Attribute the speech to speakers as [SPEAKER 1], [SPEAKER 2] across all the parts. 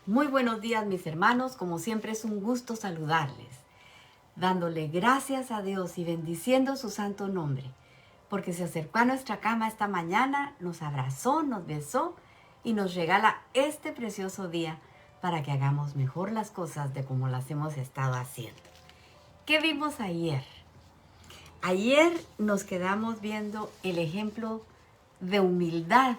[SPEAKER 1] Muy buenos días, mis hermanos. Como siempre es un gusto saludarles, dándole gracias a Dios y bendiciendo su santo nombre, porque se acercó a nuestra cama esta mañana, nos abrazó, nos besó y nos regala este precioso día para que hagamos mejor las cosas de como las hemos estado haciendo. ¿Qué vimos ayer? Ayer nos quedamos viendo el ejemplo de humildad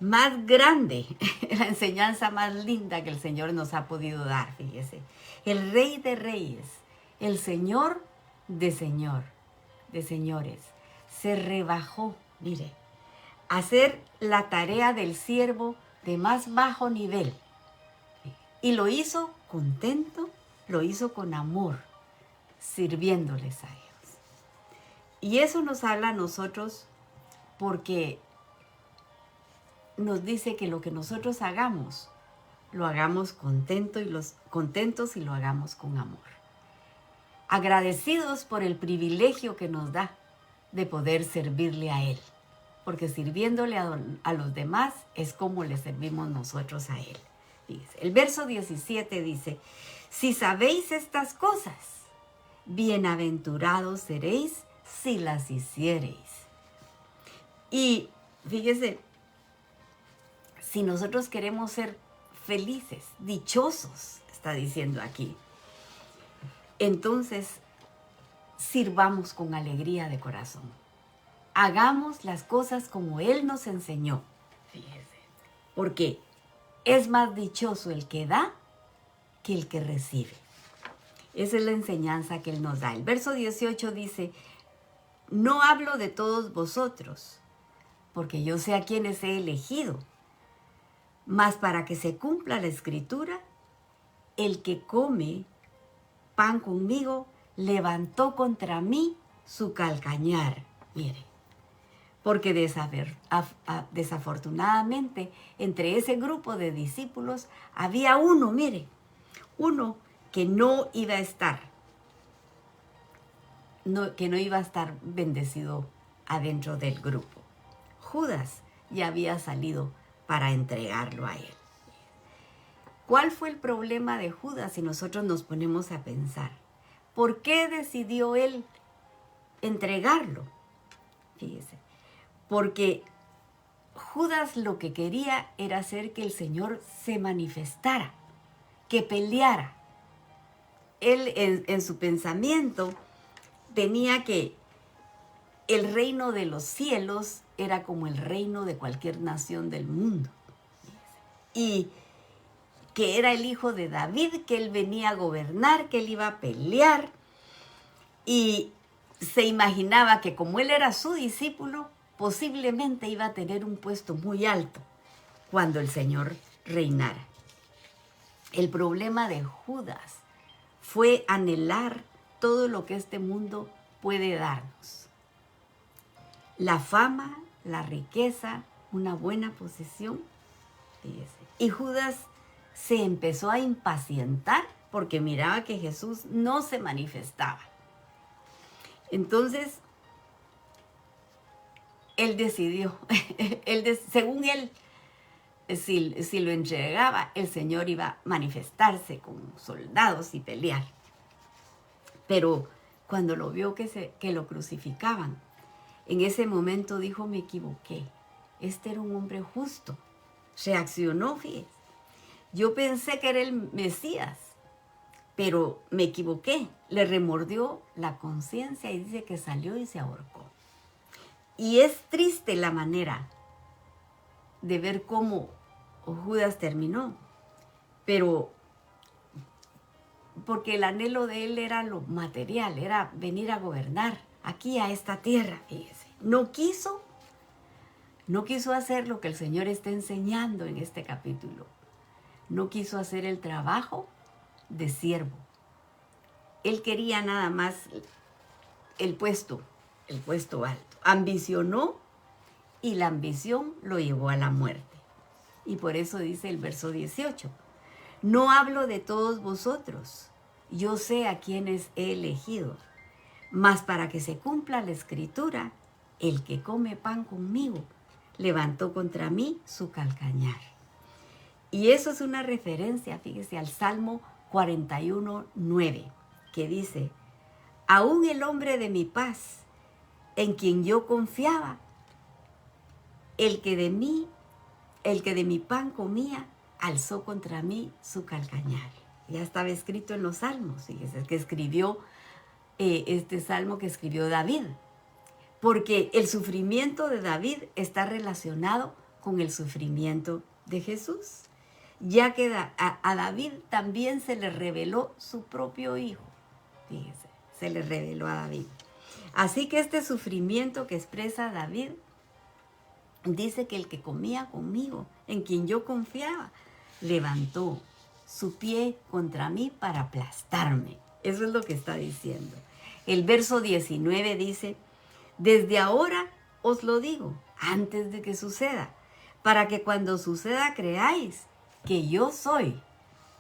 [SPEAKER 1] más grande, la enseñanza más linda que el Señor nos ha podido dar, fíjese. El Rey de Reyes, el Señor de señores, se rebajó, mire, a hacer la tarea del siervo de más bajo nivel. Y lo hizo contento, lo hizo con amor, sirviéndoles a ellos. Y eso nos habla a nosotros porque nos dice que lo que nosotros hagamos, lo hagamos contentos y lo hagamos con amor. Agradecidos por el privilegio que nos da de poder servirle a Él. Porque sirviéndole a los demás es como le servimos nosotros a Él. Fíjese, el verso 17 dice, si sabéis estas cosas, bienaventurados seréis si las hiciereis. Y fíjese, si nosotros queremos ser felices, dichosos, está diciendo aquí, entonces sirvamos con alegría de corazón. Hagamos las cosas como Él nos enseñó. Fíjese, porque es más dichoso el que da que el que recibe. Esa es la enseñanza que Él nos da. El verso 18 dice, no hablo de todos vosotros, porque yo sé a quienes he elegido. Mas para que se cumpla la escritura, el que come pan conmigo levantó contra mí su calcañar. Mire, porque desafortunadamente entre ese grupo de discípulos había uno, mire, uno que no iba a estar, que no iba a estar bendecido adentro del grupo. Judas ya había salido para entregarlo a él. ¿Cuál fue el problema de Judas si nosotros nos ponemos a pensar? ¿Por qué decidió él entregarlo? Fíjese, porque Judas lo que quería era hacer que el Señor se manifestara, que peleara. Él en su pensamiento tenía que el reino de los cielos era como el reino de cualquier nación del mundo. Y que era el hijo de David, que él venía a gobernar, que él iba a pelear. Y se imaginaba que como él era su discípulo, posiblemente iba a tener un puesto muy alto cuando el Señor reinara. El problema de Judas fue anhelar todo lo que este mundo puede darnos. La fama, la riqueza, una buena posición. Fíjese. Y Judas se empezó a impacientar porque miraba que Jesús no se manifestaba. Entonces, él decidió, según él, si lo entregaba, el Señor iba a manifestarse con soldados y pelear. Pero cuando lo vio que lo crucificaban, en ese momento dijo, me equivoqué. Este era un hombre justo. Reaccionó, fíjese. Yo pensé que era el Mesías, pero me equivoqué. Le remordió la conciencia y dice que salió y se ahorcó. Y es triste la manera de ver cómo Judas terminó, pero porque el anhelo de él era lo material, era venir a gobernar aquí a esta tierra, fíjese. No quiso hacer lo que el Señor está enseñando en este capítulo. No quiso hacer el trabajo de siervo. Él quería nada más el puesto alto. Ambicionó y la ambición lo llevó a la muerte. Y por eso dice el verso 18, no hablo de todos vosotros, yo sé a quienes he elegido, mas para que se cumpla la escritura, el que come pan conmigo levantó contra mí su calcañar. Y eso es una referencia, fíjese, al Salmo 41:9, que dice: aún el hombre de mi paz, en quien yo confiaba, el que de mi pan comía, alzó contra mí su calcañar. Ya estaba escrito en los salmos, fíjese, que escribió este salmo que escribió David, porque el sufrimiento de David está relacionado con el sufrimiento de Jesús, ya que a David también se le reveló su propio hijo. Fíjese, se le reveló a David. Así que este sufrimiento que expresa David dice que el que comía conmigo, en quien yo confiaba, levantó su pie contra mí para aplastarme. Eso es lo que está diciendo. El verso 19 dice: desde ahora os lo digo, antes de que suceda, para que cuando suceda creáis que yo soy.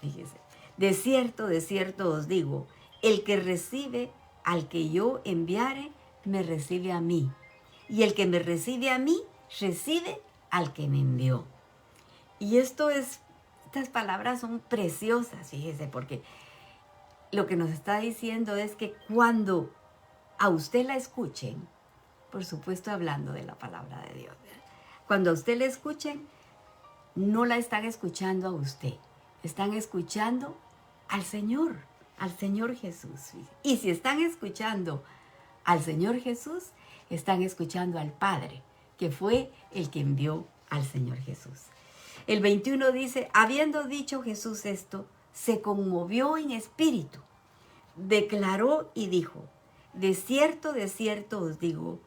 [SPEAKER 1] Fíjese, de cierto os digo, el que recibe al que yo enviare, me recibe a mí. Y el que me recibe a mí, recibe al que me envió. Y estas palabras son preciosas, fíjese, porque lo que nos está diciendo es que cuando a usted la escuchen, por supuesto hablando de la palabra de Dios, ¿verdad? Cuando a usted la escuchen, no la están escuchando a usted, están escuchando al Señor Jesús. Y si están escuchando al Señor Jesús, están escuchando al Padre, que fue el que envió al Señor Jesús. El 21 dice: habiendo dicho Jesús esto, se conmovió en espíritu, declaró y dijo: de cierto os digo,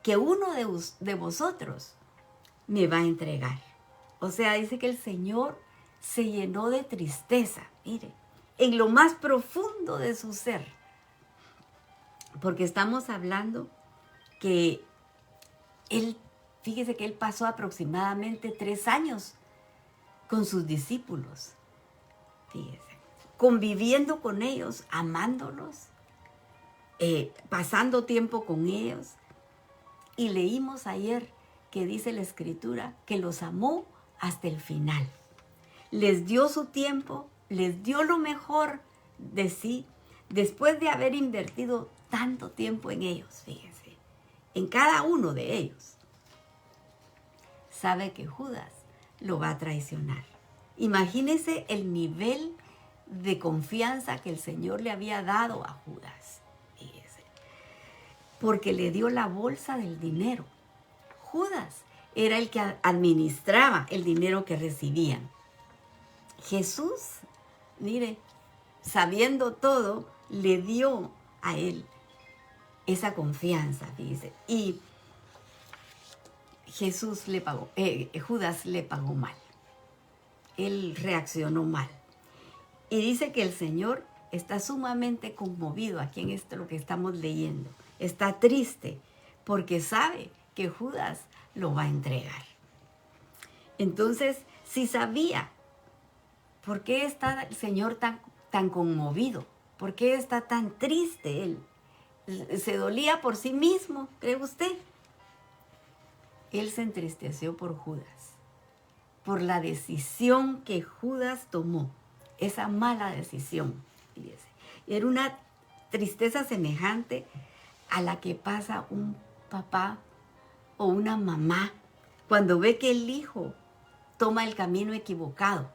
[SPEAKER 1] que uno de vosotros me va a entregar. O sea, dice que el Señor se llenó de tristeza, mire, en lo más profundo de su ser. Porque estamos hablando que fíjese que él pasó aproximadamente 3 años con sus discípulos, fíjese, conviviendo con ellos, amándolos, pasando tiempo con ellos. Y leímos ayer que dice la Escritura que los amó hasta el final. Les dio su tiempo, les dio lo mejor de sí, después de haber invertido tanto tiempo en ellos, fíjense, en cada uno de ellos. Sabe que Judas lo va a traicionar. Imagínese el nivel de confianza que el Señor le había dado a Judas, fíjese, porque le dio la bolsa del dinero. Judas era el que administraba el dinero que recibían. Jesús, mire, sabiendo todo, le dio a él esa confianza, fíjese. Y Judas le pagó mal. Él reaccionó mal. Y dice que el Señor está sumamente conmovido aquí en esto lo que estamos leyendo. Está triste porque sabe que Judas lo va a entregar. Entonces, si sabía, ¿por qué está el Señor tan conmovido? ¿Por qué está tan triste él? ¿Se dolía por sí mismo, cree usted? Él se entristeció por Judas, por la decisión que Judas tomó, esa mala decisión, fíjese. Era una tristeza semejante a la que pasa un papá o una mamá cuando ve que el hijo toma el camino equivocado.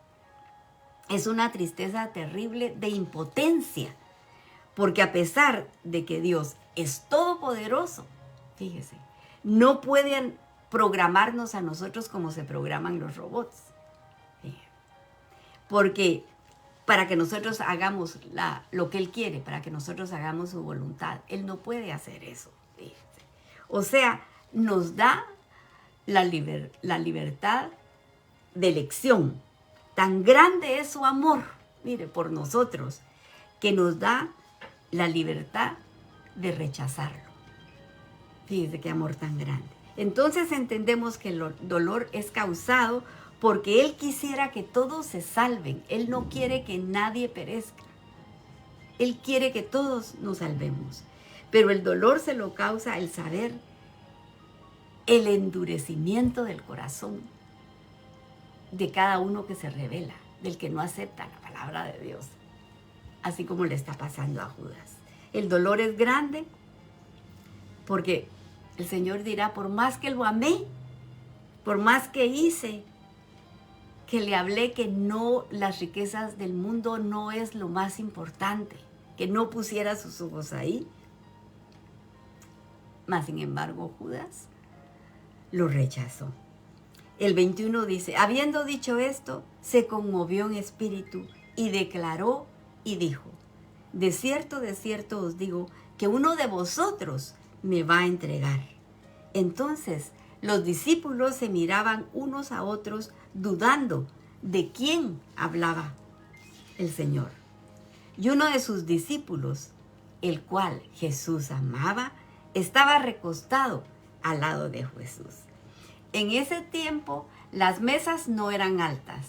[SPEAKER 1] Es una tristeza terrible de impotencia, porque a pesar de que Dios es todopoderoso, fíjese, no pueden programarnos a nosotros como se programan los robots. Porque para que nosotros hagamos lo que Él quiere, para que nosotros hagamos su voluntad, Él no puede hacer eso. Fíjese. O sea, nos da la libertad de elección. Tan grande es su amor, mire, por nosotros, que nos da la libertad de rechazarlo. Fíjese qué amor tan grande. Entonces entendemos que el dolor es causado porque Él quisiera que todos se salven. Él no quiere que nadie perezca. Él quiere que todos nos salvemos. Pero el dolor se lo causa el saber el endurecimiento del corazón de cada uno que se rebela, del que no acepta la palabra de Dios, así como le está pasando a Judas. El dolor es grande porque el Señor dirá, por más que lo amé, por más que hice, que le hablé que no, las riquezas del mundo no es lo más importante, que no pusiera sus ojos ahí. Mas, sin embargo, Judas lo rechazó. El 21 dice, habiendo dicho esto, se conmovió en espíritu y declaró y dijo, de cierto os digo, que uno de vosotros me va a entregar. Entonces los discípulos se miraban unos a otros, dudando de quién hablaba el Señor. Y uno de sus discípulos, el cual Jesús amaba, estaba recostado al lado de Jesús. En ese tiempo las mesas no eran altas,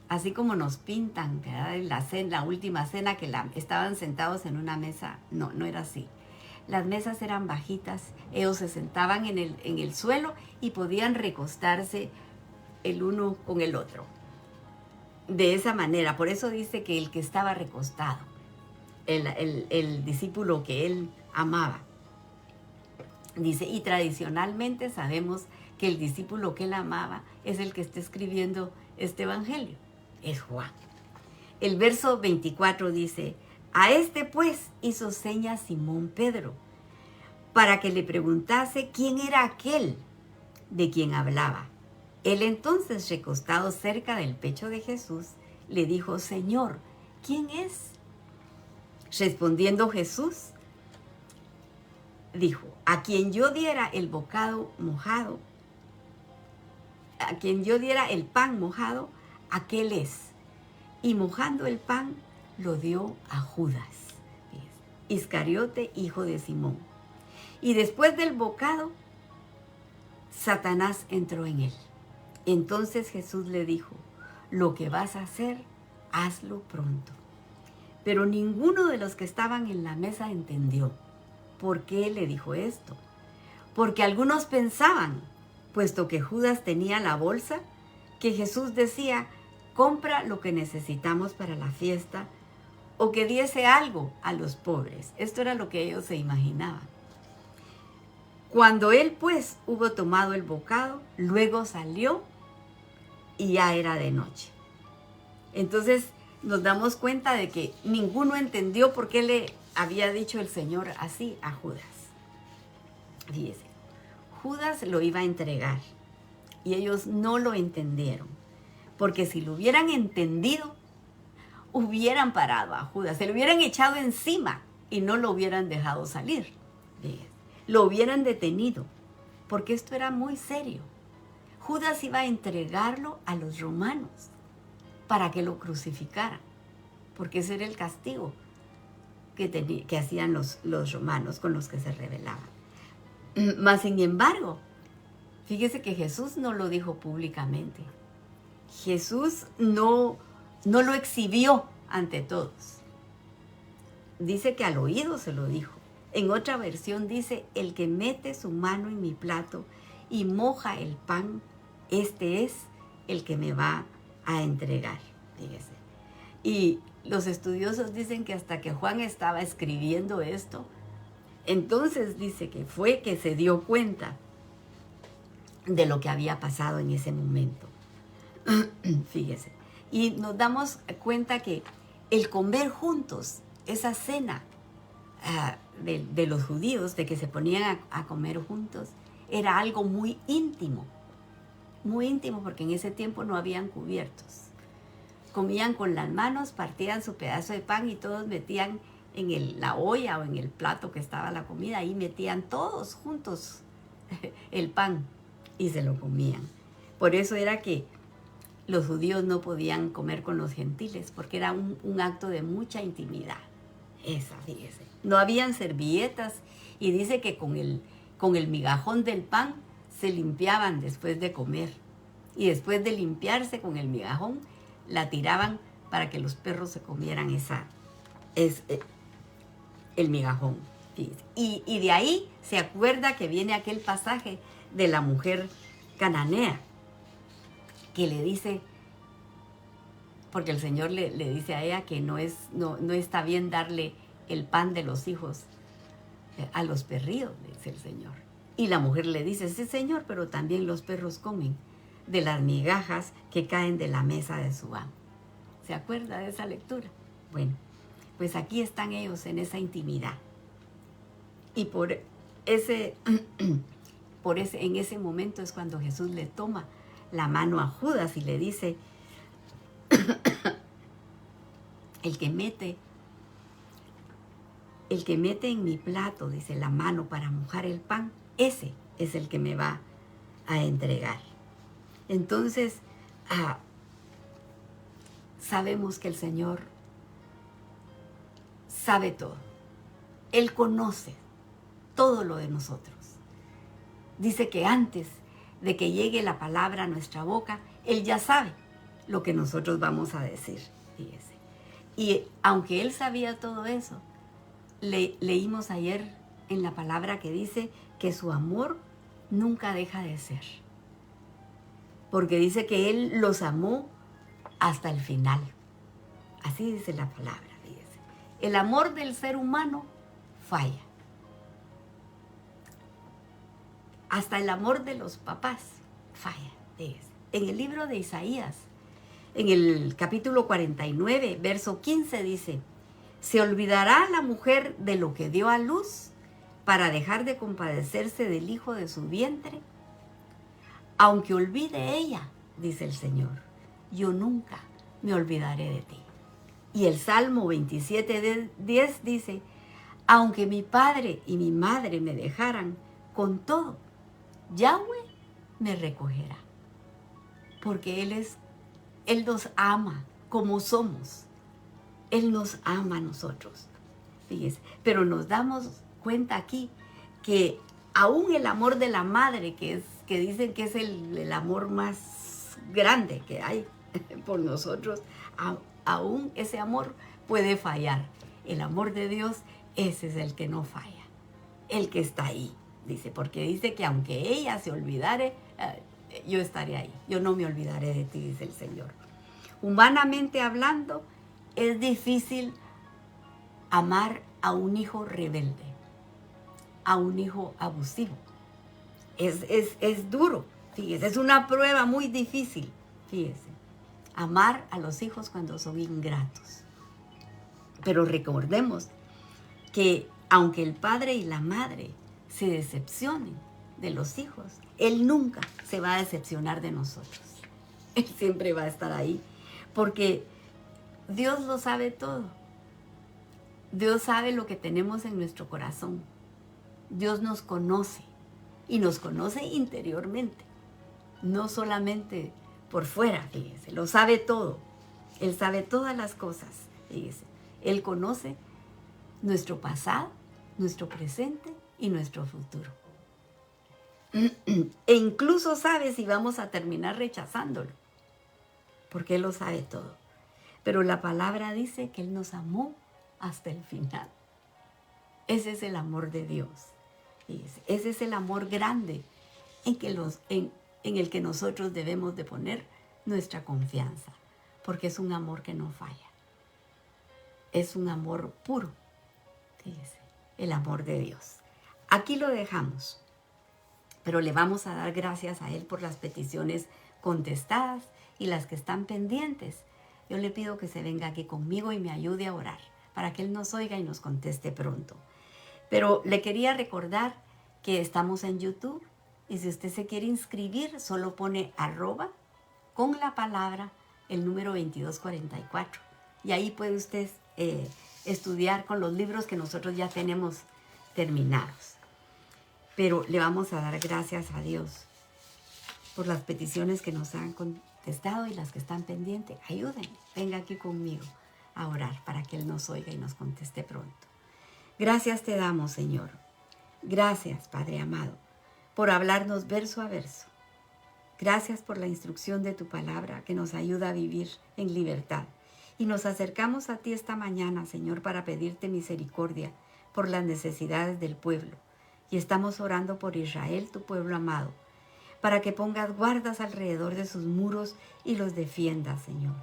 [SPEAKER 1] así como nos pintan, ¿verdad? En la última cena que estaban sentados en una mesa. No era así. Las mesas eran bajitas, ellos se sentaban en el suelo y podían recostarse el uno con el otro. De esa manera, por eso dice que el que estaba recostado, el discípulo que él amaba, dice, y tradicionalmente sabemos que el discípulo que él amaba es el que está escribiendo este evangelio, es Juan. El verso 24 dice, a este pues hizo señas Simón Pedro, para que le preguntase quién era aquel de quien hablaba. Él entonces, recostado cerca del pecho de Jesús, le dijo, Señor, ¿quién es? Respondiendo Jesús, dijo, a quien yo diera el bocado mojado, a quien yo diera el pan mojado, aquel es. Y mojando el pan, lo dio a Judas, Iscariote, hijo de Simón. Y después del bocado, Satanás entró en él. Entonces Jesús le dijo, lo que vas a hacer, hazlo pronto. Pero ninguno de los que estaban en la mesa entendió por qué le dijo esto. Porque algunos pensaban, puesto que Judas tenía la bolsa, que Jesús decía, compra lo que necesitamos para la fiesta, o que diese algo a los pobres. Esto era lo que ellos se imaginaban. Cuando él pues hubo tomado el bocado, luego salió y ya era de noche. Entonces nos damos cuenta de que ninguno entendió por qué le había dicho el Señor así a Judas. Fíjese, Judas lo iba a entregar y ellos no lo entendieron, porque si lo hubieran entendido, hubieran parado a Judas, se lo hubieran echado encima y no lo hubieran dejado salir. Fíjese, lo hubieran detenido, porque esto era muy serio. Judas iba a entregarlo a los romanos para que lo crucificaran, porque ese era el castigo que hacían los romanos con los que se rebelaban. Mas, sin embargo, fíjese que Jesús no lo dijo públicamente. Jesús no lo exhibió ante todos. Dice que al oído se lo dijo. En otra versión dice, el que mete su mano en mi plato y moja el pan, este es el que me va a entregar. Fíjese. Y los estudiosos dicen que hasta que Juan estaba escribiendo esto, entonces dice que fue que se dio cuenta de lo que había pasado en ese momento. Fíjese. Y nos damos cuenta que el comer juntos, esa cena de los judíos, de que se ponían a comer juntos, era algo muy íntimo porque en ese tiempo no habían cubiertos. Comían con las manos, partían su pedazo de pan y todos metían en la olla o en el plato que estaba la comida, ahí metían todos juntos el pan y se lo comían. Por eso era que los judíos no podían comer con los gentiles, porque era un acto de mucha intimidad. Esa, fíjese. No habían servilletas y dice que con el migajón del pan se limpiaban después de comer. Y después de limpiarse con el migajón, la tiraban para que los perros se comieran el migajón. Fíjese. Y de ahí se acuerda que viene aquel pasaje de la mujer cananea. que le dice, porque el Señor le dice a ella que no está bien darle el pan de los hijos a los perrillos, le dice el Señor. Y la mujer le dice, sí, Señor, pero también los perros comen de las migajas que caen de la mesa de su amo. ¿Se acuerda de esa lectura? Bueno, pues aquí están ellos en esa intimidad. Y en ese momento es cuando Jesús le toma la mano a Judas y le dice, el que mete en mi plato, dice, la mano para mojar el pan, ese es el que me va a entregar. Entonces, sabemos que el Señor sabe todo. Él conoce todo lo de nosotros. Dice que antes de que llegue la palabra a nuestra boca, Él ya sabe lo que nosotros vamos a decir. Fíjese. Y aunque Él sabía todo eso, leímos ayer en la palabra que dice que su amor nunca deja de ser. Porque dice que Él los amó hasta el final. Así dice la palabra, fíjese. El amor del ser humano falla. Hasta el amor de los papás falla, fíjese. En el libro de Isaías, en el capítulo 49, verso 15 dice, ¿se olvidará la mujer de lo que dio a luz para dejar de compadecerse del hijo de su vientre? Aunque olvide ella, dice el Señor, yo nunca me olvidaré de ti. Y el Salmo 27:10 dice, aunque mi padre y mi madre me dejaran, con todo, Yahweh me recogerá. Porque Él nos ama como somos. Él nos ama a nosotros. Fíjese, pero nos damos cuenta aquí que aún el amor de la madre, que dicen que es el amor más grande que hay por nosotros, aún ese amor puede fallar. El amor de Dios, ese es el que no falla, el que está ahí. Dice, porque dice que aunque ella se olvidare, yo estaré ahí. Yo no me olvidaré de ti, dice el Señor. Humanamente hablando, es difícil amar a un hijo rebelde, a un hijo abusivo. Es duro, fíjese, es una prueba muy difícil, fíjese. Amar a los hijos cuando son ingratos. Pero recordemos que aunque el padre y la madre se decepcionen de los hijos, Él nunca se va a decepcionar de nosotros. Él siempre va a estar ahí, porque Dios lo sabe todo. Dios sabe lo que tenemos en nuestro corazón. Dios nos conoce y nos conoce interiormente, no solamente por fuera, fíjese, lo sabe todo. Él sabe todas las cosas, fíjese. Él conoce nuestro pasado, nuestro presente y nuestro futuro. E incluso sabe si vamos a terminar rechazándolo, porque Él lo sabe todo. Pero la palabra dice que Él nos amó hasta el final. Ese es el amor de Dios. Ese es el amor grande en el que nosotros debemos de poner nuestra confianza, porque es un amor que no falla. Es un amor puro, fíjese, el amor de Dios. Aquí lo dejamos, pero le vamos a dar gracias a Él por las peticiones contestadas y las que están pendientes. Yo le pido que se venga aquí conmigo y me ayude a orar para que Él nos oiga y nos conteste pronto. Pero le quería recordar que estamos en YouTube y si usted se quiere inscribir, solo pone @ con la palabra el número 2244. Y ahí puede usted estudiar con los libros que nosotros ya tenemos terminados. Pero le vamos a dar gracias a Dios por las peticiones que nos han contestado y las que están pendientes. Ayúdenme, venga aquí conmigo a orar para que Él nos oiga y nos conteste pronto. Gracias te damos, Señor. Gracias, Padre amado, por hablarnos verso a verso. Gracias por la instrucción de tu palabra que nos ayuda a vivir en libertad. Y nos acercamos a ti esta mañana, Señor, para pedirte misericordia por las necesidades del pueblo. Y estamos orando por Israel, tu pueblo amado, para que pongas guardas alrededor de sus muros y los defiendas, Señor,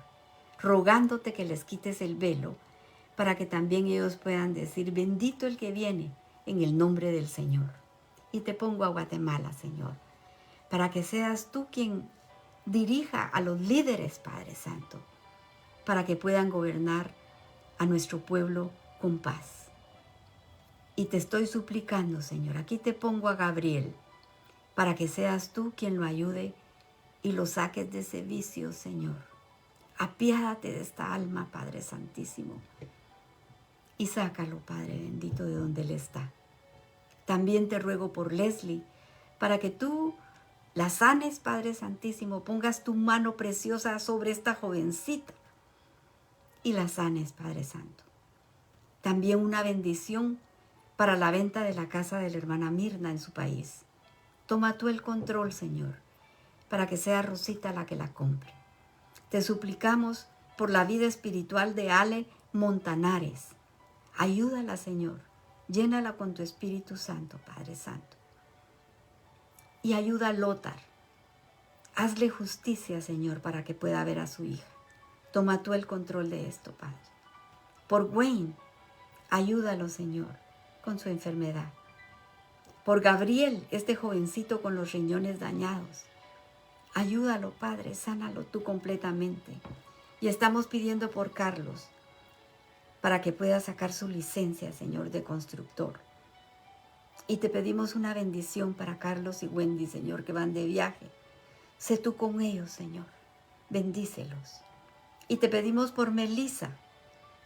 [SPEAKER 1] rogándote que les quites el velo, para que también ellos puedan decir, bendito el que viene en el nombre del Señor. Y te pongo a Guatemala, Señor, para que seas tú quien dirija a los líderes, Padre Santo, para que puedan gobernar a nuestro pueblo con paz. Y te estoy suplicando, Señor, aquí te pongo a Gabriel, para que seas tú quien lo ayude y lo saques de ese vicio, Señor. Apiádate de esta alma, Padre Santísimo, y sácalo, Padre bendito, de donde él está. También te ruego por Leslie, para que tú la sanes, Padre Santísimo, pongas tu mano preciosa sobre esta jovencita y la sanes, Padre Santo. También una bendición para la venta de la casa de la hermana Mirna en su país. Toma tú el control, Señor, para que sea Rosita la que la compre. Te suplicamos por la vida espiritual de Ale Montanares. Ayúdala, Señor. Llénala con tu Espíritu Santo, Padre Santo. Y ayuda a Lothar. Hazle justicia, Señor, para que pueda ver a su hija. Toma tú el control de esto, Padre. Por Wayne, ayúdalo, Señor, con su enfermedad. Por Gabriel, este jovencito con los riñones dañados. Ayúdalo, Padre, sánalo tú completamente. Y estamos pidiendo por Carlos, para que pueda sacar su licencia, Señor, de constructor. Y te pedimos una bendición para Carlos y Wendy, Señor, que van de viaje. Sé tú con ellos, Señor. Bendícelos. Y te pedimos por Melissa,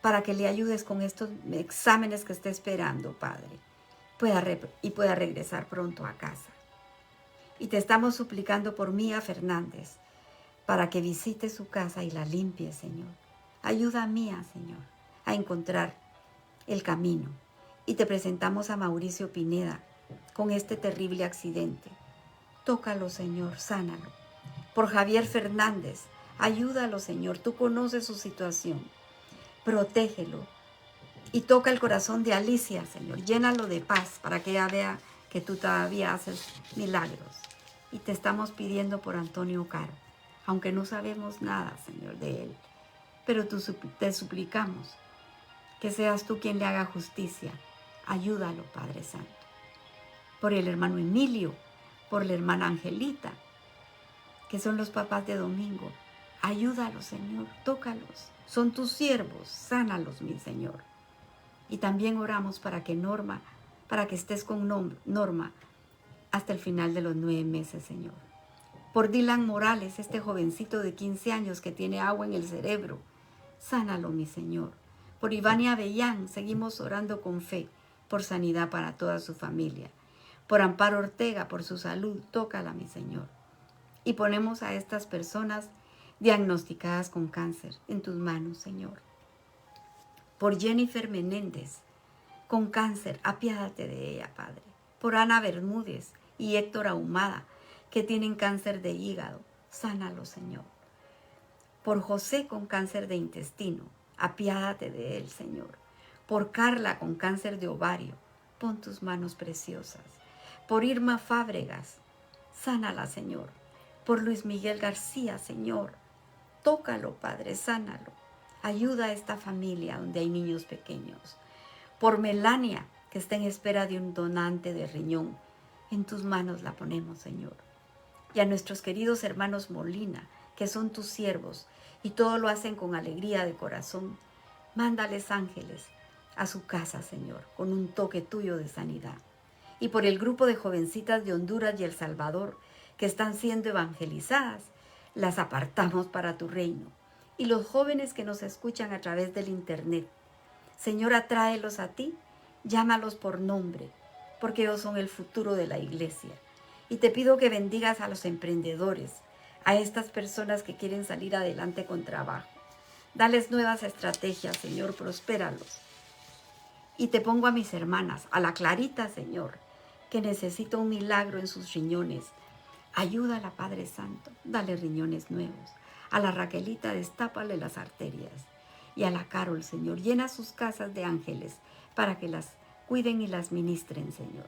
[SPEAKER 1] para que le ayudes con estos exámenes que está esperando, Padre, y pueda regresar pronto a casa. Y te estamos suplicando por Mía Fernández, para que visite su casa y la limpie, Señor. Ayuda a Mía, Señor, a encontrar el camino. Y te presentamos a Mauricio Pineda con este terrible accidente. Tócalo, Señor, sánalo. Por Javier Fernández, ayúdalo, Señor. Tú conoces su situación. Protégelo. Y toca el corazón de Alicia, Señor. Llénalo de paz para que ella vea que tú todavía haces milagros. Y te estamos pidiendo por Antonio Caro, aunque no sabemos nada, Señor, de él. Pero te suplicamos que seas tú quien le haga justicia. Ayúdalo, Padre Santo. Por el hermano Emilio, por la hermana Angelita, que son los papás de Domingo. Ayúdalos, Señor, tócalos. Son tus siervos, sánalos, mi Señor. Y también oramos para que estés con Norma hasta el final de los 9 meses, Señor. Por Dylan Morales, este jovencito de 15 años que tiene agua en el cerebro. Sánalo, mi Señor. Por Ivania Avellán, seguimos orando con fe por sanidad para toda su familia. Por Amparo Ortega, por su salud, tócala, mi Señor. Y ponemos a estas personas diagnosticadas con cáncer en tus manos, Señor. Por Jennifer Menéndez, con cáncer, apiádate de ella, Padre. Por Ana Bermúdez y Héctor Ahumada, que tienen cáncer de hígado, sánalo, Señor. Por José con cáncer de intestino, apiádate de él, Señor. Por Carla con cáncer de ovario, pon tus manos preciosas. Por Irma Fábregas, sánala, Señor. Por Luis Miguel García, Señor, tócalo, Padre, sánalo. Ayuda a esta familia donde hay niños pequeños. Por Melania, que está en espera de un donante de riñón, en tus manos la ponemos, Señor. Y a nuestros queridos hermanos Molina, que son tus siervos, y todo lo hacen con alegría de corazón, mándales ángeles a su casa, Señor, con un toque tuyo de sanidad. Y por el grupo de jovencitas de Honduras y El Salvador que están siendo evangelizadas, las apartamos para tu reino. Y los jóvenes que nos escuchan a través del internet, Señor, atráelos a ti, llámalos por nombre, porque ellos son el futuro de la iglesia. Y te pido que bendigas a los emprendedores, a estas personas que quieren salir adelante con trabajo. Dales nuevas estrategias, Señor, prospéralos. Y te pongo a mis hermanas, a la Clarita, Señor, que necesita un milagro en sus riñones. Ayúdala, Padre Santo, dale riñones nuevos. A la Raquelita, destápale las arterias. Y a la Carol, Señor, llena sus casas de ángeles para que las cuiden y las ministren, Señor.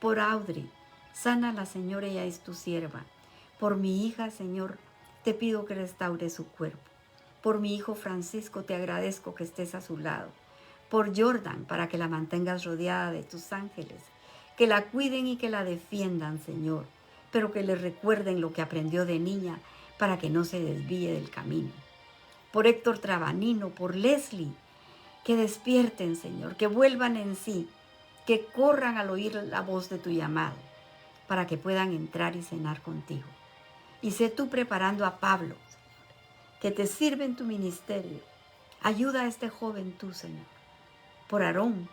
[SPEAKER 1] Por Audrey, sánala, Señor, ella es tu sierva. Por mi hija, Señor, te pido que restaure su cuerpo. Por mi hijo Francisco, te agradezco que estés a su lado. Por Jordan, para que la mantengas rodeada de tus ángeles, que la cuiden y que la defiendan, Señor, pero que le recuerden lo que aprendió de niña para que no se desvíe del camino. Por Héctor Trabanino, por Leslie, que despierten, Señor, que vuelvan en sí, que corran al oír la voz de tu llamado, para que puedan entrar y cenar contigo. Y sé tú preparando a Pablo, Señor, que te sirve en tu ministerio. Ayuda a este joven tú, Señor. Por Aarón,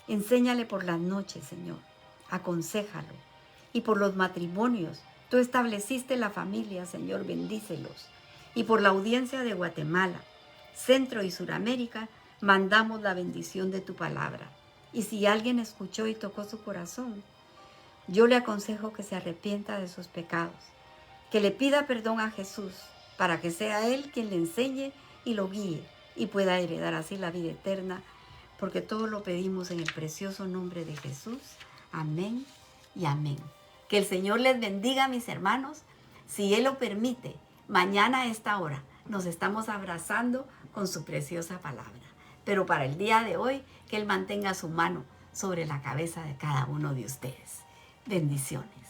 [SPEAKER 1] enséñale por las noches, Señor. Aconséjalo. Y por los matrimonios, tú estableciste la familia, Señor, bendícelos. Y por la audiencia de Guatemala, Centro y Suramérica, mandamos la bendición de tu palabra. Y si alguien escuchó y tocó su corazón, yo le aconsejo que se arrepienta de sus pecados, que le pida perdón a Jesús para que sea Él quien le enseñe y lo guíe y pueda heredar así la vida eterna, porque todo lo pedimos en el precioso nombre de Jesús. Amén y amén. Que el Señor les bendiga, mis hermanos. Si Él lo permite, mañana a esta hora nos estamos abrazando con su preciosa palabra. Pero para el día de hoy, que Él mantenga su mano sobre la cabeza de cada uno de ustedes. Bendiciones.